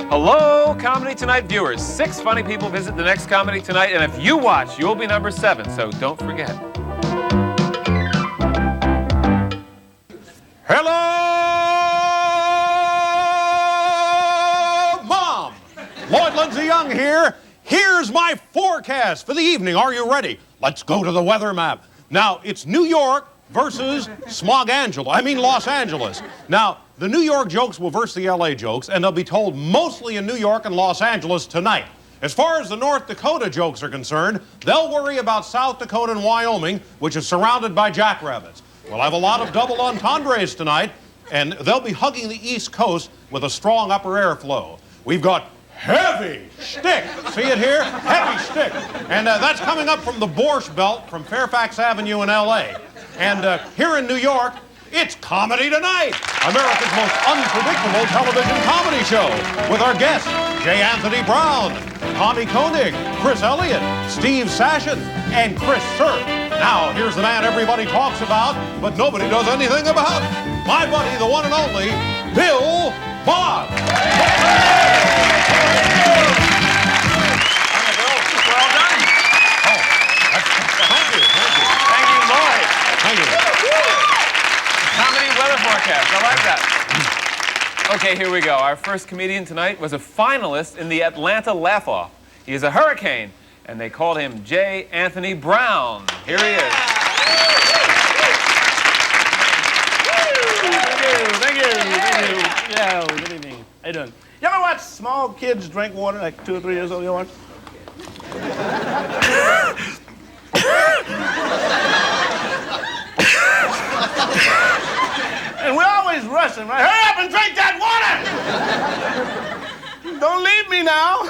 Hello, Comedy Tonight viewers. 6 funny people visit the next Comedy Tonight, and if you watch, you'll be number 7, so don't forget. Hello, Mom! Lloyd Lindsay Young here. Here's my forecast for the evening. Are you ready? Let's go to the weather map. Now, it's New York versus Los Angeles. Now, the New York jokes will verse the LA jokes, and they'll be told mostly in New York and Los Angeles tonight. As far as the North Dakota jokes are concerned, they'll worry about South Dakota and Wyoming, which is surrounded by jackrabbits. We'll have a lot of double entendres tonight, and they'll be hugging the East Coast with a strong upper air flow. We've got heavy stick. See it here? Heavy stick. And that's coming up from the Borscht Belt from Fairfax Avenue in L.A. And here in New York, it's Comedy Tonight, America's most unpredictable television comedy show, with our guests, J. Anthony Brown, Tommy Konig, Chris Elliot, Steve Sashen, and Chris Surf. Now, here's the man everybody talks about, but nobody does anything about. My buddy, the one and only, Bill Boggs. Well done. Oh, thank you. Thank you, Lloyd. Thank you. Comedy weather forecast. I like that. Okay, here we go. Our first comedian tonight was a finalist in the Atlanta Laugh-Off. He is a hurricane, and they called him J. Anthony Brown. Here he is. Thank you. Yeah, good evening. How you doing? You ever watch small kids drink water, like 2 or 3 years old? You watch? And we're always rushing, right? Hurry up and drink that water! Don't leave me now.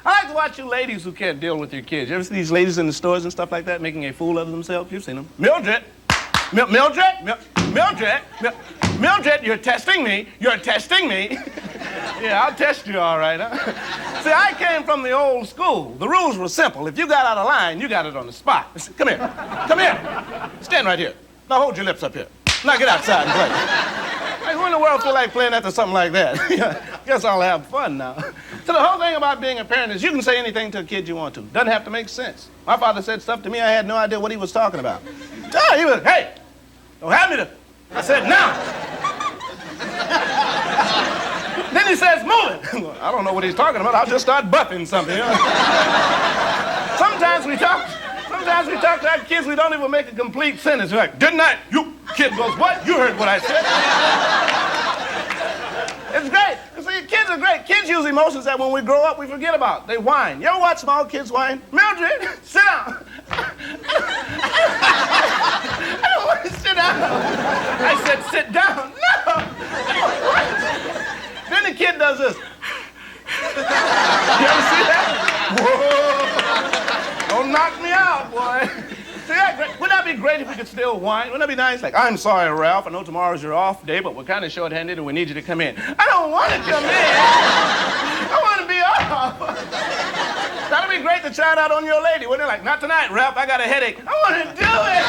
I like to watch you ladies who can't deal with your kids. You ever see these ladies in the stores and stuff like that making a fool of themselves? You've seen them. Mildred, you're testing me. You're testing me. Yeah, I'll test you all right, huh? See, I came from the old school. The rules were simple. If you got out of line, you got it on the spot. Come here. Come here. Stand right here. Now hold your lips up here. Now get outside and play. Hey, who in the world feel like playing after something like that? Guess I'll have fun now. So the whole thing about being a parent is you can say anything to a kid you want to. Doesn't have to make sense. My father said stuff to me, I had no idea what he was talking about. Oh, he was, hey, don't have me to. I said, now. Then he says, move it. I don't know what he's talking about. I'll just start buffing something. You know? Sometimes we talk to our kids, we don't even make a complete sentence. We're like, didn't I? You kid goes, what? You heard what I said. It's great. You see, kids are great. Kids use emotions that when we grow up, we forget about. They whine. You ever watch small kids whine? Mildred, sit down. I don't want to sit down. I said, sit down. No. What? Then the kid does this. You ever see that? Whoa. Don't knock me out, boy. See, wouldn't that be great if we could still whine? Wouldn't that be nice? Like, I'm sorry, Ralph. I know tomorrow's your off day, but we're kind of short-handed and we need you to come in. I don't want to come in. I want to be off. That'd be great to try it out on your lady, wouldn't it? Like, not tonight, Ralph. I got a headache. I want to do it.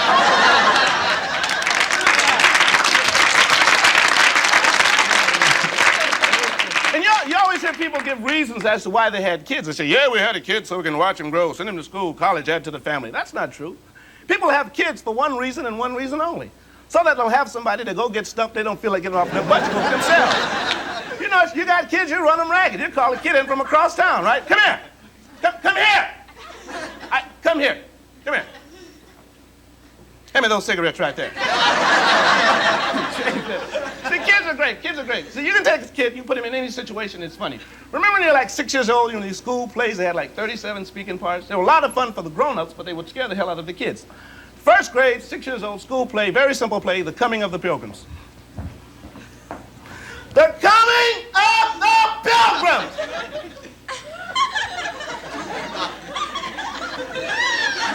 And you always hear people give reasons as to why they had kids. They say, yeah, we had a kid so we can watch him grow, send him to school, college, add to the family. That's not true. People have kids for one reason and one reason only. So that they'll have somebody to go get stuff they don't feel like getting off their butts for themselves. You know, you got kids, you run them ragged. You call a kid in from across town, right? Come here. Come here. Come here. Come here. Hand me those cigarettes right there. See, kids are great. Kids are great. So you can take a kid, you put him in any situation, it's funny. Remember when you're like 6 years old, you know, these school plays, they had like 37 speaking parts. They were a lot of fun for the grown-ups, but they would scare the hell out of the kids. First grade, 6 years old, school play, very simple play, The Coming of the Pilgrims. The Coming of the Pilgrims!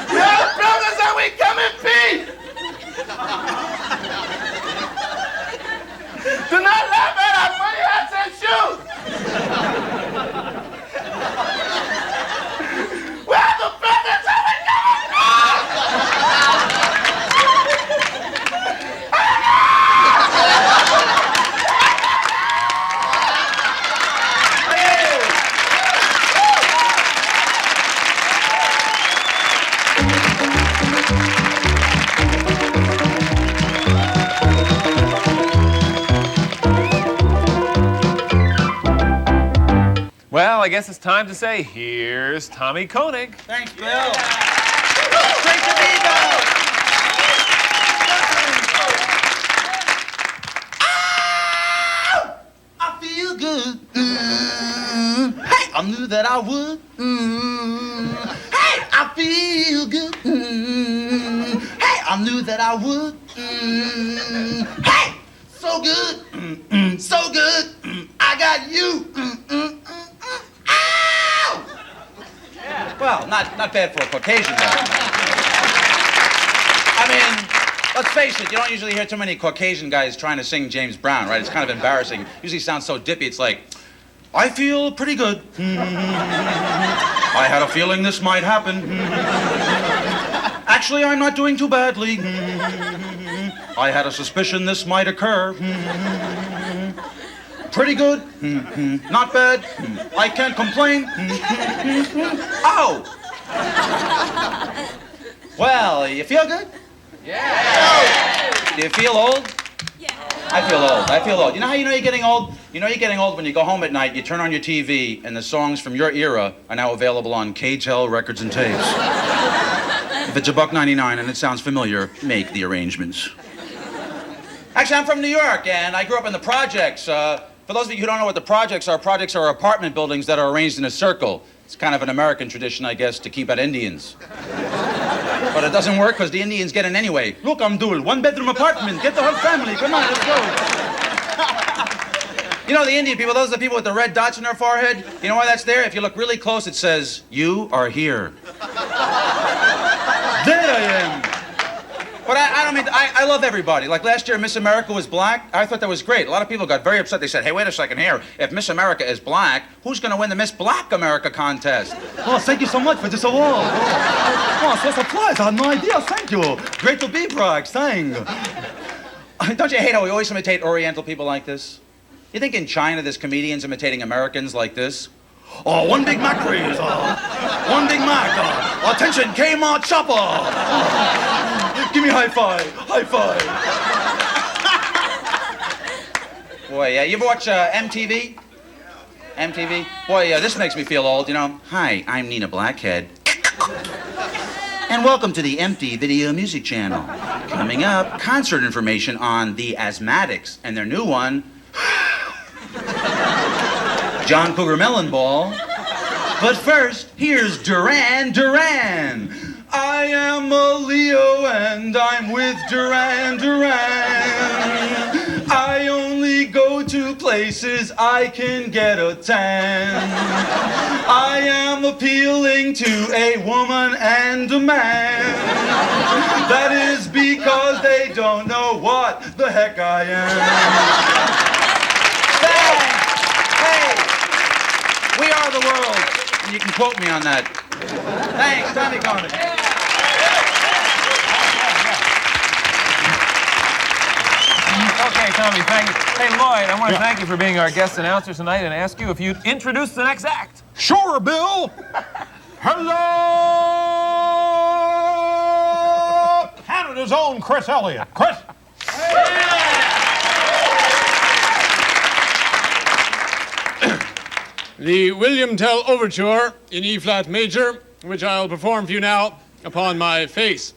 The pilgrims that we come in peace! Do not laugh at our funny hats and shoes! We're the pilgrims that we come in Well, I guess it's time to say, here's Tommy Konig. Thanks, Bill. Great to be back. I feel good. Hey, I knew that I would. Hey, I feel good. Hey, I knew that I would. Hey, so good. So good. I got you. Ow! Well, not bad for a Caucasian guy. I mean, let's face it, you don't usually hear too many Caucasian guys trying to sing James Brown, right? It's kind of embarrassing. Usually sounds so dippy, it's like, I feel pretty good. I had a feeling this might happen. Actually, I'm not doing too badly. I had a suspicion this might occur. Pretty good. Not bad. I can't complain. Ow! Well, you feel good? Yeah. Do you feel old? Yeah. I feel old. You know how you know you're getting old? You know you're getting old when you go home at night, you turn on your TV, and the songs from your era are now available on K-Tel records and tapes. If it's $1.99 and it sounds familiar, make the arrangements. Actually, I'm from New York, and I grew up in the projects. For those of you who don't know what the projects are apartment buildings that are arranged in a circle. It's kind of an American tradition, I guess, to keep out Indians. But it doesn't work because the Indians get in anyway. Look, Abdul, one-bedroom apartment. Get the whole family. Come on, let's go. You know, the Indian people, those are the people with the red dots on their forehead. You know why that's there? If you look really close, it says, you are here. There I am. But I love everybody. Like last year, Miss America was black. I thought that was great. A lot of people got very upset. They said, hey, wait a second here. If Miss America is black, who's going to win the Miss Black America contest? Oh, thank you so much for this award. Oh, so surprised. I had no idea. Thank you. Great to be Boggs. Thanks. Don't you hate how we always imitate Oriental people like this? You think in China there's comedians imitating Americans like this? Oh, one Big Mac, please. One Big Mac. Attention, Kmart shopper. Give me high five. High five. Boy, you ever watch MTV? MTV? Boy, this makes me feel old, you know. Hi, I'm Nina Blackhead. And welcome to the Empty Video Music Channel. Coming up, concert information on the Asthmatics and their new one, John Cougar Melon Ball. But first, here's Duran Duran. I am a Leo and I'm with Duran Duran. I only go to places I can get a tan. I am appealing to a woman and a man. That is because they don't know what the heck I am. Hey, we are the world. And you can quote me on that. Thanks, Tommy Konig. Okay, Tommy, thank you. Hey, Lloyd, I want to thank you for being our guest announcer tonight and ask you if you'd introduce the next act. Sure, Bill. Hello, Canada's own Chris Elliot. Chris. The William Tell Overture in E-flat major, which I'll perform for you now upon my face.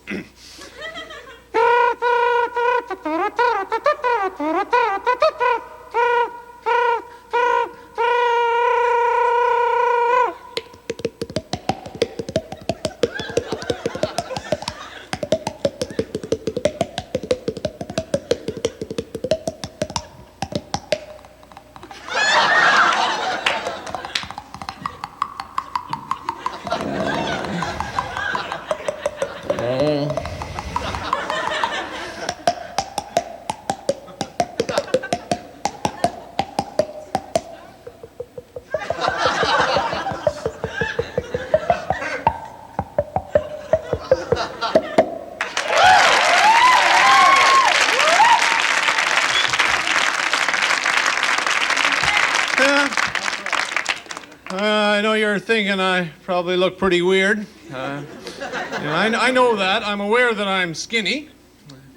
I know you're thinking I probably look pretty weird. I know that. I'm aware that I'm skinny.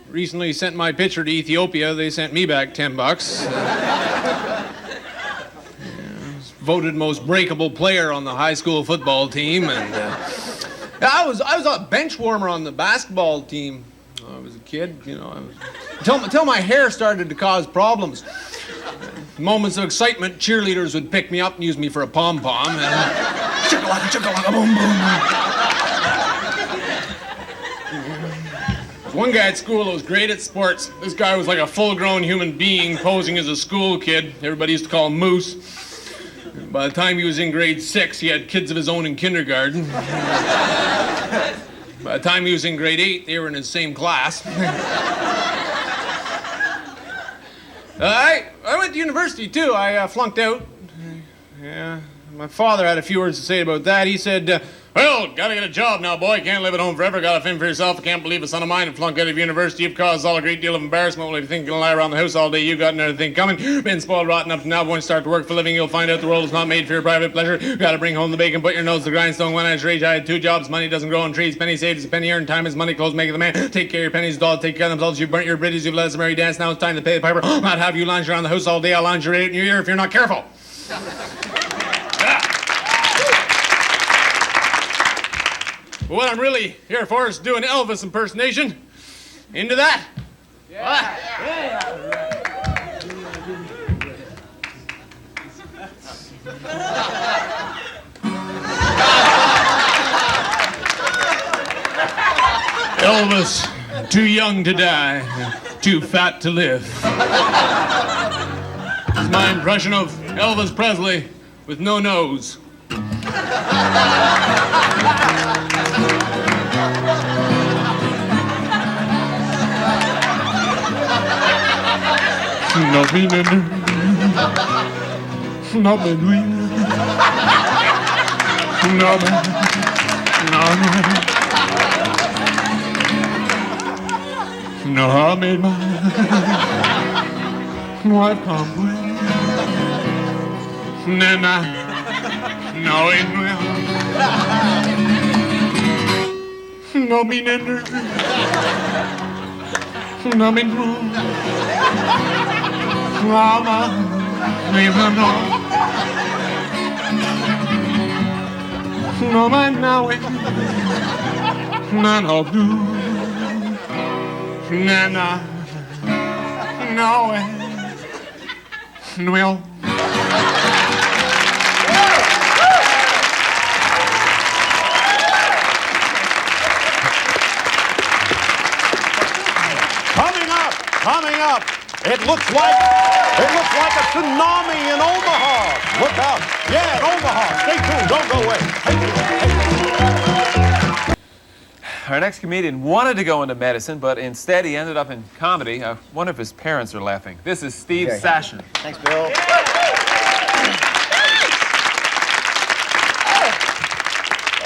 Recently sent my picture to Ethiopia. They sent me back $10. voted most breakable player on the high school football team, and I was a bench warmer on the basketball team. I was a kid, you know. Until my hair started to cause problems. Moments of excitement, cheerleaders would pick me up and use me for a pom-pom. And chicka-lacka, chicka-lacka, boom, boom. One guy at school that was great at sports. This guy was like a full-grown human being posing as a school kid. Everybody used to call him Moose. By the time he was in grade 6, he had kids of his own in kindergarten. By the time he was in grade 8, they were in his same class. I went to university, too. I flunked out. Yeah, my father had a few words to say about that. He said, well, gotta get a job now, boy. Can't live at home forever. Gotta fend for yourself. I can't believe a son of mine had flunked out of university. You've caused all a great deal of embarrassment. Well, if you think you're gonna lie around the house all day, you got another thing coming. Been spoiled rotten up to now. Once you start to work for a living, you'll find out the world is not made for your private pleasure. Gotta bring home the bacon, put your nose to the grindstone. When I was your age, I had 2 jobs. Money doesn't grow on trees. Penny saved is a penny earned. Time is money. Clothes make the man. Take care of your pennies. Dogs take care of themselves. You've burnt your bridges. You've let us a merry dance. Now it's time to pay the piper. Not have you lounge around the house all day. I'll lounge your in your ear if you're not careful. But what I'm really here for is to do an Elvis impersonation. Into that? Yeah. Elvis, too young to die, too fat to live. It's my impression of Elvis Presley with no nose. No meaning, no meaning, no no, I made my wife complain. Then I know it well. No meaning, no meaning. Mama, leave them alone. No man now, none of you. Nana, no way, no. Coming up, it looks like a tsunami in Omaha. Look out. Yeah, in Omaha. Stay tuned. Don't go away. Our next comedian wanted to go into medicine, but instead he ended up in comedy. I wonder if his parents are laughing. This is Steve Sashin. Thanks, Bill.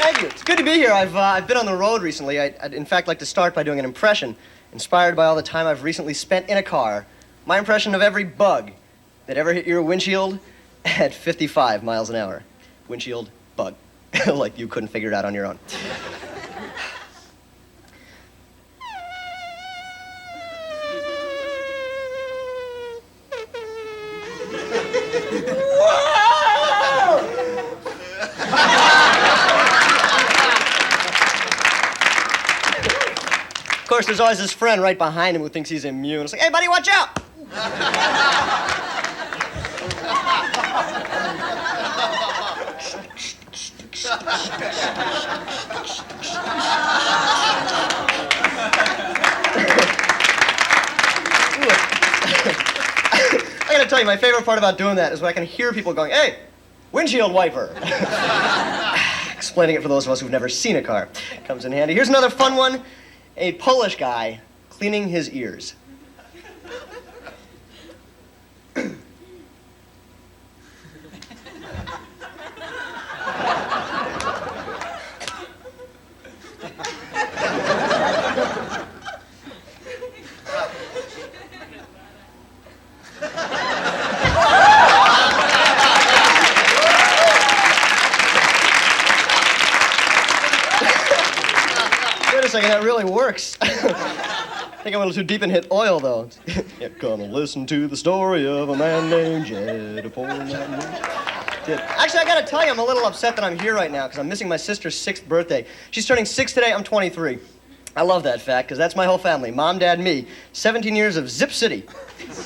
Thank you. It's good to be here. I've been on the road recently. I'd in fact like to start by doing an impression inspired by all the time I've recently spent in a car. My impression of every bug that ever hit your windshield at 55 miles an hour. Windshield bug. Like you couldn't figure it out on your own. Of course, there's always this friend right behind him who thinks he's immune. It's like, hey, buddy, watch out! I gotta tell you, my favorite part about doing that is when I can hear people going, hey, windshield wiper. Explaining it for those of us who've never seen a car comes in handy. Here's another fun one. A Polish guy cleaning his ears. Wait a second, that really works. I think I went a little too deep and hit oil, though. Yeah, come and listen to the story of a man named Jed, a poor man. Did. Actually, I gotta tell you, I'm a little upset that I'm here right now because I'm missing my sister's 6th birthday. She's turning 6 today. I'm 23. I love that fact because that's my whole family. Mom, Dad, me. 17 years of Zip City.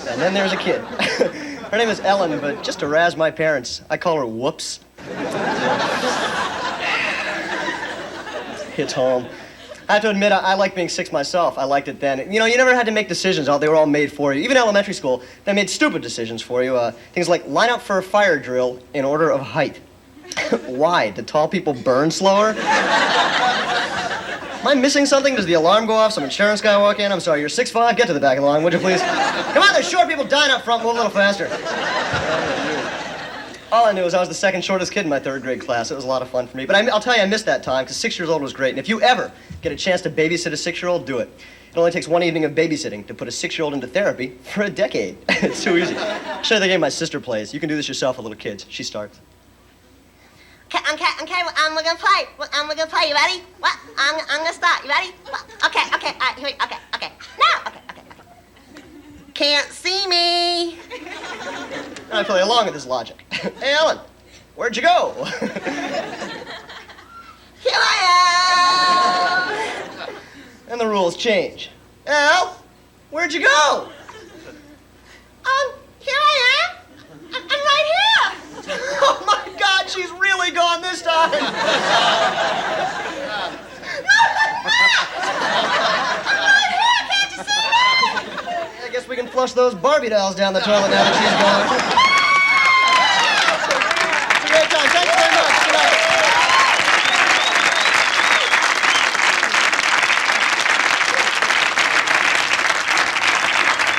And then there's a kid. Her name is Ellen, but just to razz my parents, I call her Whoops. Hits home. I have to admit, I like being 6 myself. I liked it then. You know, you never had to make decisions. They were all made for you. Even elementary school, they made stupid decisions for you. Things like line up for a fire drill in order of height. Why? Do tall people burn slower? Am I missing something? Does the alarm go off? Some insurance guy walk in? I'm sorry, you're 6'5"? Get to the back of the line, would you please? Come on, there's short people dying up front. Move a little faster. All I knew was I was the second shortest kid in my 3rd grade class. It was a lot of fun for me. But I'll tell you, I missed that time because 6 years old was great. And if you ever get a chance to babysit a 6-year-old, do it. It only takes one evening of babysitting to put a 6-year-old into therapy for a decade. It's too easy. I'll show you the game my sister plays. You can do this yourself with little kids. She starts. Okay, well, we're gonna play. We're gonna play. You ready? What? I'm gonna start. You ready? What? Okay, all right, here we go. Okay. Now, okay. Can't see me. And I play along with this logic. Hey, Ellen, where'd you go? Here I am. And the rules change. Al, where'd you go? Here I am. I'm right here. Oh my God, she's really gone this time. I'm right here. Can't you see me? I guess we can flush those Barbie dolls down the toilet now that she's gone. It's a great time. Thank you very much. Good night.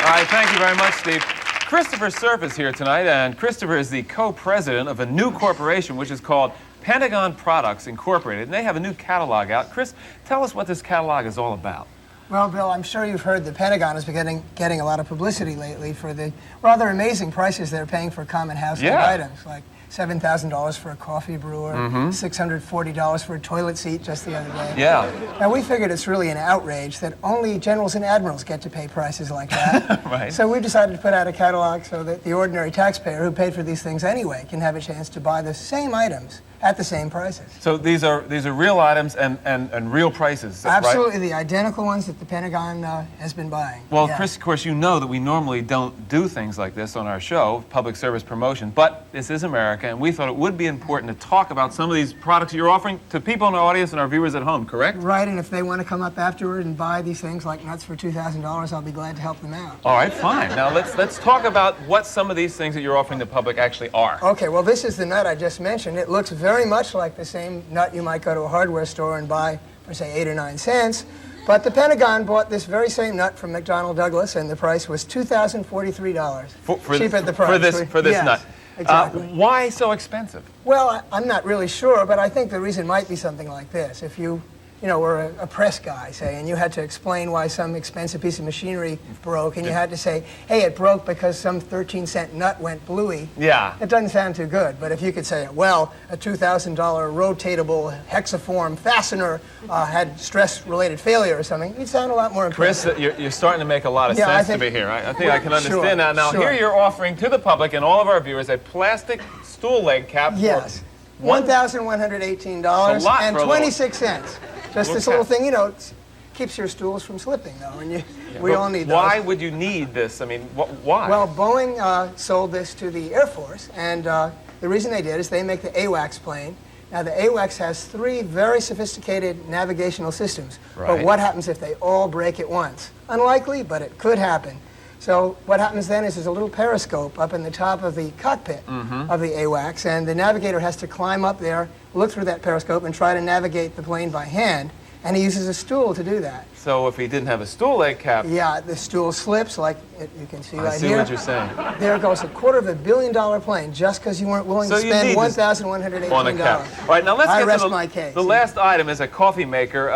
All right, thank you very much, Steve. Christopher Surf is here tonight, and Christopher is the co-president of a new corporation which is called Pentagon Products Incorporated, and they have a new catalog out. Chris, tell us what this catalog is all about. Well, Bill, I'm sure you've heard the Pentagon has been getting a lot of publicity lately for the rather amazing prices they're paying for common household items, like $7,000 for a coffee brewer, $640 for a toilet seat just the other day. Yeah. Now, we figured it's really an outrage that only generals and admirals get to pay prices like that. Right. So we decided to put out a catalog so that the ordinary taxpayer who paid for these things anyway can have a chance to buy the same items at the same prices. So these are real items and real prices, Absolutely, right? the identical ones that the Pentagon has been buying. Well, Yeah. Chris, of course, you know that we normally don't do things like this on our show, public service promotion, but this is America, and we thought it would be important to talk about some of these products you're offering to people in our audience and our viewers at home, correct? Right, and if they want to come up afterward and buy these things like nuts for $2,000, I'll be glad to help them out. All right, fine. Now let's talk about what some of these things that you're offering the public actually are. Okay, well, this is the nut I just mentioned. It looks very much like the same nut you might go to a hardware store and buy for, say, 8 or 9 cents. But the Pentagon bought this very same nut from McDonnell Douglas, and the price was $2,043. Cheap at the price. For this Yes, nut. Exactly. Why so expensive? Well, I'm not really sure, but I think the reason might be something like this. If you were a press guy, say, and you had to explain why some expensive piece of machinery broke, and you had to say, hey, it broke because some 13-cent nut went bluey. Yeah. It doesn't sound too good, but if you could say, well, a $2,000 rotatable hexaform fastener had stress-related failure or something, you'd sound a lot more impressive. Chris, you're starting to make a lot of Yeah, sense to me here. I think I can understand Sure, now. Now, sure. here you're offering to the public and all of our viewers a plastic stool leg cap Yes. for one- $1,118 It's a lot and for a little- 26 cents. Just this little thing, it keeps your stools from slipping, though, and we But all need those. why would you need this? I mean, why? Well, Boeing sold this to the Air Force, and the reason they did is they make the AWACS plane. Now, the AWACS has 3 very sophisticated navigational systems. Right. But what happens if they all break at once? Unlikely, but it could happen. So what happens then is there's a little periscope up in the top of the cockpit of the AWACS, and the navigator has to climb up there, look through that periscope, and try to navigate the plane by hand, and he uses a stool to do that. So if he didn't have a stool leg cap, Yeah, the stool slips, like you can see I right see here. what you're saying. There goes $250 million plane just because you weren't willing So to you spend need this $1,118. on a cap. All right, now let's I get rest to my case. the last item is a coffee maker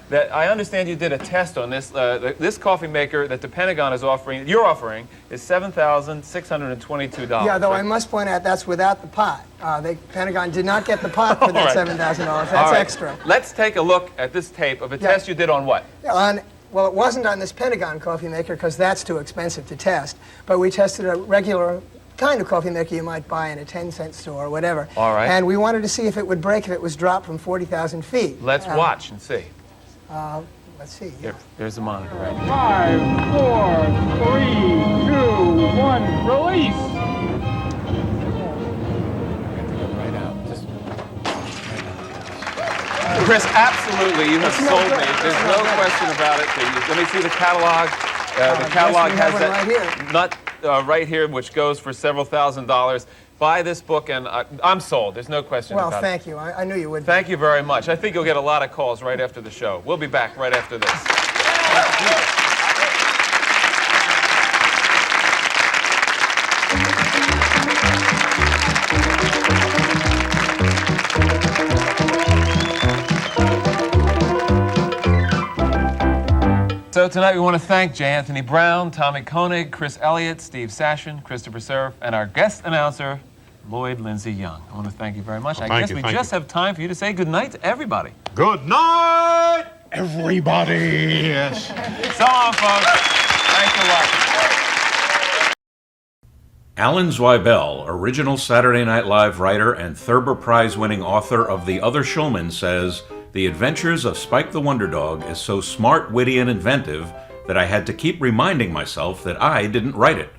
that I understand you did a test on this. This coffee maker that the Pentagon is offering, you're offering, is $7,622. Yeah, though I right? must point out that's without the pot. The Pentagon did not get the pot for that All right. $7,000. That's All right. extra. Let's take a look at this tape of a test you did on what? Well, it wasn't on this Pentagon coffee maker because that's too expensive to test. But we tested a regular kind of coffee maker you might buy in a 10-cent store or whatever. All right. And we wanted to see if it would break if it was dropped from 40,000 feet. Let's watch and see. Let's see. There's the monitor right here. 5, 4, 3, 2, 1, release! Right out. Chris, absolutely, you have sold me. There's no question about it. Let me see the catalog. The catalog has that nut right here, which goes for several $1,000s. Buy this book, and I'm sold. There's no question about it. Well, thank you. I knew you would. Thank you very much. I think you'll get a lot of calls right after the show. We'll be back right after this. So tonight we want to thank J. Anthony Brown, Tommy Konig, Chris Elliot, Steve Sashin, Christopher Cerf, and our guest announcer, Lloyd Lindsay Young. I want to thank you very much. I guess we just have time for you to say good night to everybody. Good night, everybody. Yes. So long, folks. Thanks for watching. Alan Zweibel, original Saturday Night Live writer and Thurber Prize-winning author of The Other Showman, says, "The Adventures of Spike the Wonder Dog is so smart, witty, and inventive that I had to keep reminding myself that I didn't write it.